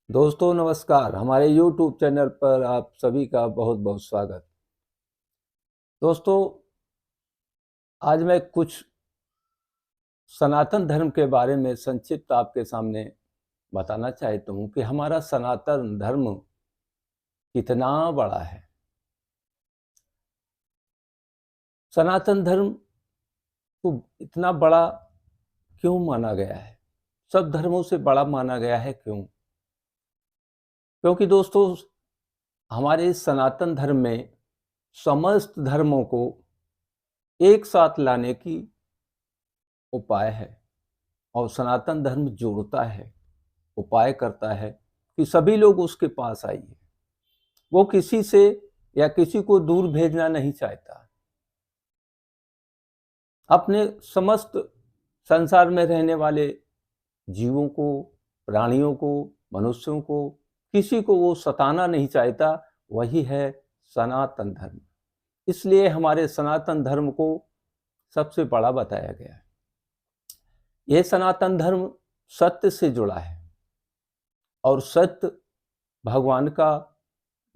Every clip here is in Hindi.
दोस्तों नमस्कार। हमारे YouTube चैनल पर आप सभी का बहुत बहुत स्वागत। दोस्तों, आज मैं कुछ सनातन धर्म के बारे में संक्षिप्त आपके सामने बताना चाहता हूँ कि हमारा सनातन धर्म कितना बड़ा है। सनातन धर्म को इतना बड़ा क्यों माना गया है? सब धर्मों से बड़ा माना गया है क्यों? क्योंकि दोस्तों, हमारे सनातन धर्म में समस्त धर्मों को एक साथ लाने की उपाय है और सनातन धर्म जोड़ता है, उपाय करता है कि सभी लोग उसके पास आइए। वो किसी से या किसी को दूर भेजना नहीं चाहता। अपने समस्त संसार में रहने वाले जीवों को, प्राणियों को, मनुष्यों को, किसी को वो सताना नहीं चाहता। वही है सनातन धर्म। इसलिए हमारे सनातन धर्म को सबसे बड़ा बताया गया है। यह सनातन धर्म सत्य से जुड़ा है और सत्य भगवान का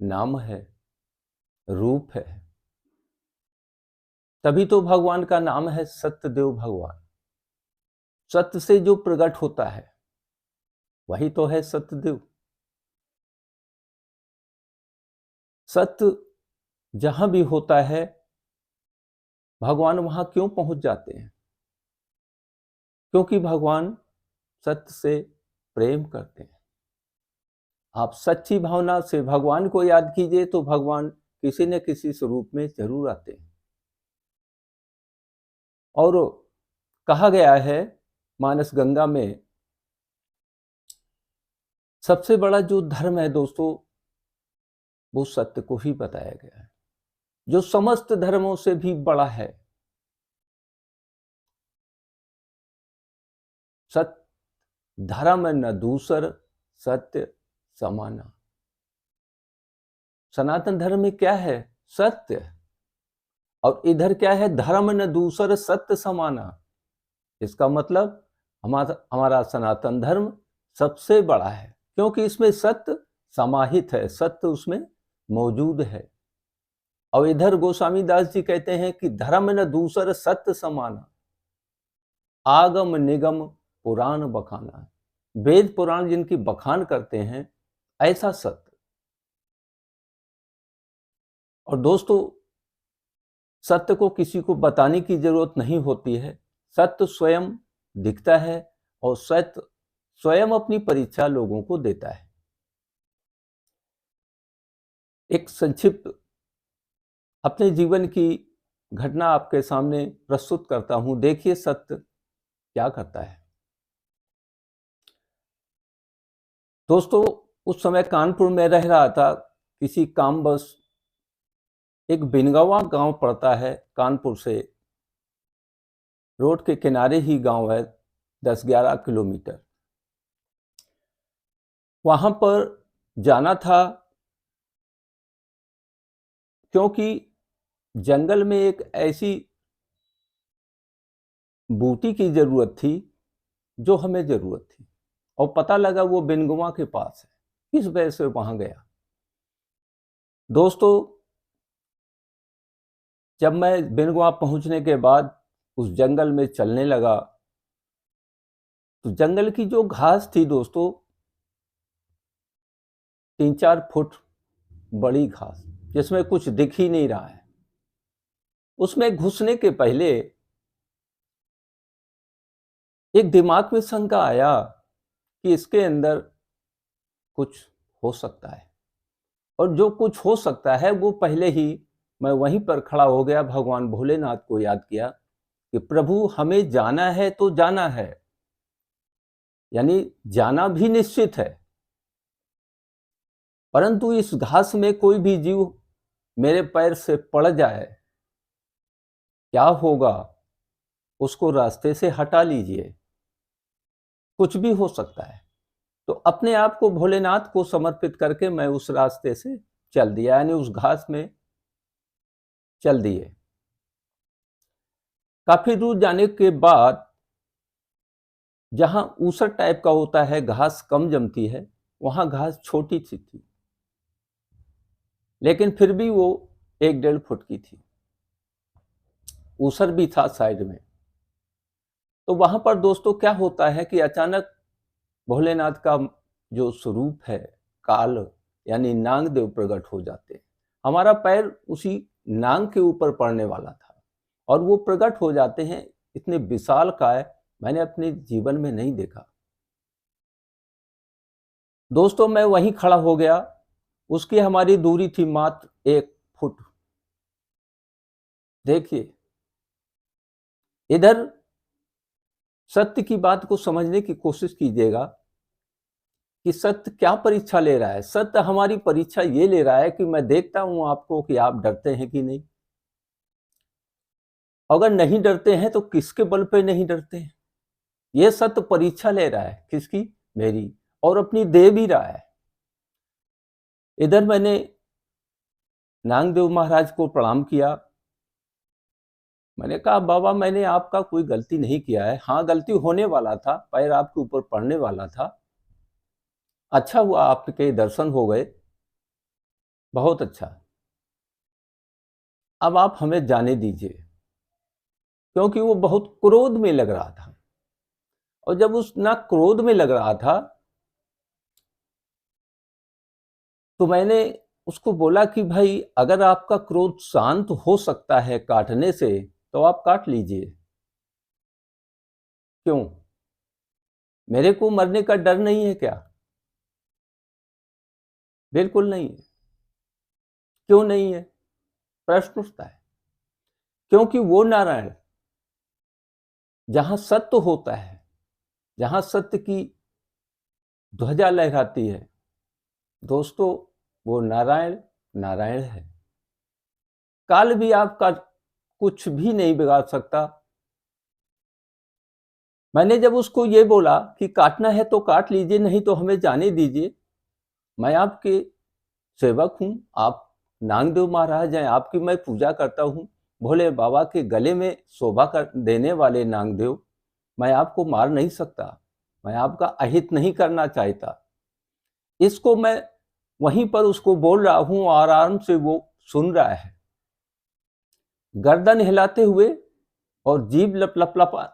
नाम है, रूप है। तभी तो भगवान का नाम है सत्यदेव भगवान। सत्य से जो प्रकट होता है वही तो है सत्यदेव। सत्य जहां भी होता है भगवान वहां क्यों पहुंच जाते हैं? क्योंकि भगवान सत्य से प्रेम करते हैं। आप सच्ची भावना से भगवान को याद कीजिए तो भगवान किसी न किसी स्वरूप में जरूर आते हैं। और कहा गया है मानस गंगा में सबसे बड़ा जो धर्म है दोस्तों, वो सत्य को ही बताया गया है, जो समस्त धर्मों से भी बड़ा है। सत्य धर्म न दूसर, सत्य समाना। सनातन धर्म में क्या है? सत्य। और इधर क्या है? धर्म न दूसर, सत्य समाना। इसका मतलब हमारा सनातन धर्म सबसे बड़ा है क्योंकि इसमें सत्य समाहित है, सत्य उसमें मौजूद है। और इधर गोस्वामी दास जी कहते हैं कि धर्म न दूसर, सत्य समाना, आगम निगम पुराण बखाना। वेद पुराण जिनकी बखान करते हैं, ऐसा सत्य। और दोस्तों, सत्य को किसी को बताने की जरूरत नहीं होती है। सत्य स्वयं दिखता है और सत्य स्वयं अपनी परीक्षा लोगों को देता है। एक संक्षिप्त अपने जीवन की घटना आपके सामने प्रस्तुत करता हूं। देखिए सत्य क्या करता है। दोस्तों, उस समय कानपुर में रह रहा था। किसी कामवश एक बिनगवा गांव पड़ता है कानपुर से, रोड के किनारे ही गांव है, 10-11 किलोमीटर। वहां पर जाना था क्योंकि जंगल में एक ऐसी बूटी की जरूरत थी जो हमें जरूरत थी, और पता लगा वो बिनगुआ के पास है। इस वजह से वहां गया। दोस्तों, जब मैं बिनगुआ पहुंचने के बाद उस जंगल में चलने लगा तो जंगल की जो घास थी दोस्तों, 3-4 फुट बड़ी घास, जिसमें कुछ दिख ही नहीं रहा है। उसमें घुसने के पहले एक दिमाग में शंका आया कि इसके अंदर कुछ हो सकता है। और जो कुछ हो सकता है वो पहले ही मैं वहीं पर खड़ा हो गया, भगवान भोलेनाथ को याद किया कि प्रभु हमें जाना है तो जाना है, यानी जाना भी निश्चित है, परंतु इस घास में कोई भी जीव मेरे पैर से पड़ जाए, क्या होगा? उसको रास्ते से हटा लीजिए, कुछ भी हो सकता है। तो अपने आप को भोलेनाथ को समर्पित करके मैं उस रास्ते से चल दिया, यानी उस घास में चल दिए। काफी दूर जाने के बाद जहां ऊसर टाइप का होता है, घास कम जमती है, वहां घास छोटी सी थी, लेकिन फिर भी वो 1-1.5 फुट की थी। ऊसर भी था साइड में। तो वहां पर दोस्तों क्या होता है कि अचानक भोलेनाथ का जो स्वरूप है, काल यानी नाग देव प्रकट हो जाते हैं। हमारा पैर उसी नाग के ऊपर पड़ने वाला था और वो प्रकट हो जाते हैं। इतने विशालकाय मैंने अपने जीवन में नहीं देखा। दोस्तों मैं वहीं खड़ा हो गया। उसकी हमारी दूरी थी मात्र 1 फुट। देखिए, इधर सत्य की बात को समझने की कोशिश कीजिएगा कि सत्य क्या परीक्षा ले रहा है। सत्य हमारी परीक्षा ये ले रहा है कि मैं देखता हूं आपको कि आप डरते हैं कि नहीं। अगर नहीं डरते हैं तो किसके बल पे नहीं डरते हैं। ये सत्य परीक्षा ले रहा है, किसकी? मेरी। और अपनी दे भी रहा है। इधर मैंने नागदेव महाराज को प्रणाम किया। मैंने कहा बाबा, मैंने आपका कोई गलती नहीं किया है। हाँ, गलती होने वाला था, पैर आपके ऊपर पड़ने वाला था। अच्छा हुआ आपके दर्शन हो गए, बहुत अच्छा। अब आप हमें जाने दीजिए। क्योंकि वो बहुत क्रोध में लग रहा था। और जब उस ना क्रोध में लग रहा था तो मैंने उसको बोला कि भाई, अगर आपका क्रोध शांत हो सकता है काटने से तो आप काट लीजिए। क्यों? मेरे को मरने का डर नहीं है क्या? बिल्कुल नहीं है। क्यों नहीं है? प्रश्न उठता है। क्योंकि वो नारायण जहां सत्य होता है, जहां सत्य की ध्वजा लहराती है, दोस्तों वो नारायण नारायण है। काल भी आपका कुछ भी नहीं बिगाड़ सकता। मैंने जब उसको ये बोला कि काटना है तो काट लीजिए, नहीं तो हमें जाने दीजिए, मैं आपके सेवक हूं, आप नागदेव महाराज हैं, आपकी मैं पूजा करता हूं, भोले बाबा के गले में शोभा कर देने वाले नागदेव, मैं आपको मार नहीं सकता, मैं आपका अहित नहीं करना चाहता। इसको मैं वहीं पर उसको बोल रहा हूं, आराम से वो सुन रहा है, गर्दन हिलाते हुए और जीभ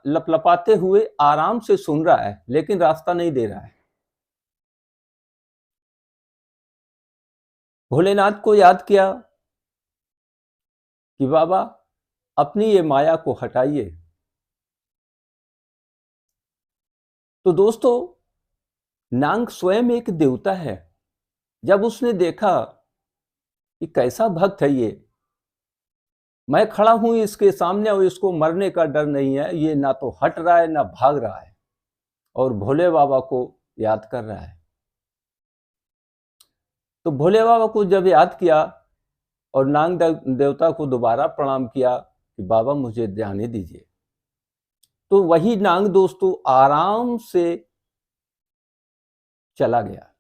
लपलपाते हुए आराम से सुन रहा है, लेकिन रास्ता नहीं दे रहा है। भोलेनाथ को याद किया कि बाबा अपनी ये माया को हटाइए। तो दोस्तों, नाग स्वयं एक देवता है। जब उसने देखा कि कैसा भक्त है ये, मैं खड़ा हूं इसके सामने और इसको मरने का डर नहीं है, ये ना तो हट रहा है ना भाग रहा है और भोले बाबा को याद कर रहा है। तो भोले बाबा को जब याद किया और नाग देवता को दोबारा प्रणाम किया कि बाबा मुझे जाने दीजिए, तो वही नाग दोस्तों आराम से चला गया।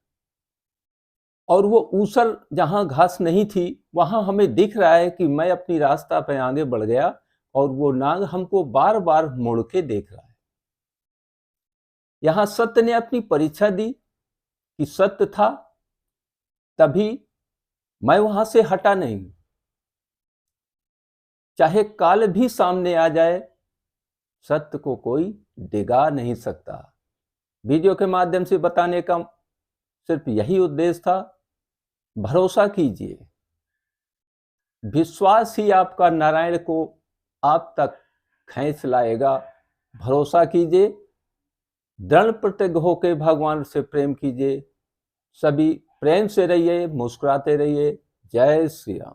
और वो ऊसर जहां घास नहीं थी वहां हमें दिख रहा है कि मैं अपनी रास्ता पे आगे बढ़ गया और वो नाग हमको बार बार मुड़ के देख रहा है। यहां सत्य ने अपनी परीक्षा दी कि सत्य था, तभी मैं वहां से हटा नहीं। चाहे काल भी सामने आ जाए, सत्य को कोई डिगा नहीं सकता। वीडियो के माध्यम से बताने का सिर्फ यही उद्देश्य था। भरोसा कीजिए, विश्वास ही आपका नारायण को आप तक खींच लाएगा। भरोसा कीजिए, दृढ़ प्रतिज्ञ होकर भगवान से प्रेम कीजिए। सभी प्रेम से रहिए, मुस्कुराते रहिए। जय श्री राम।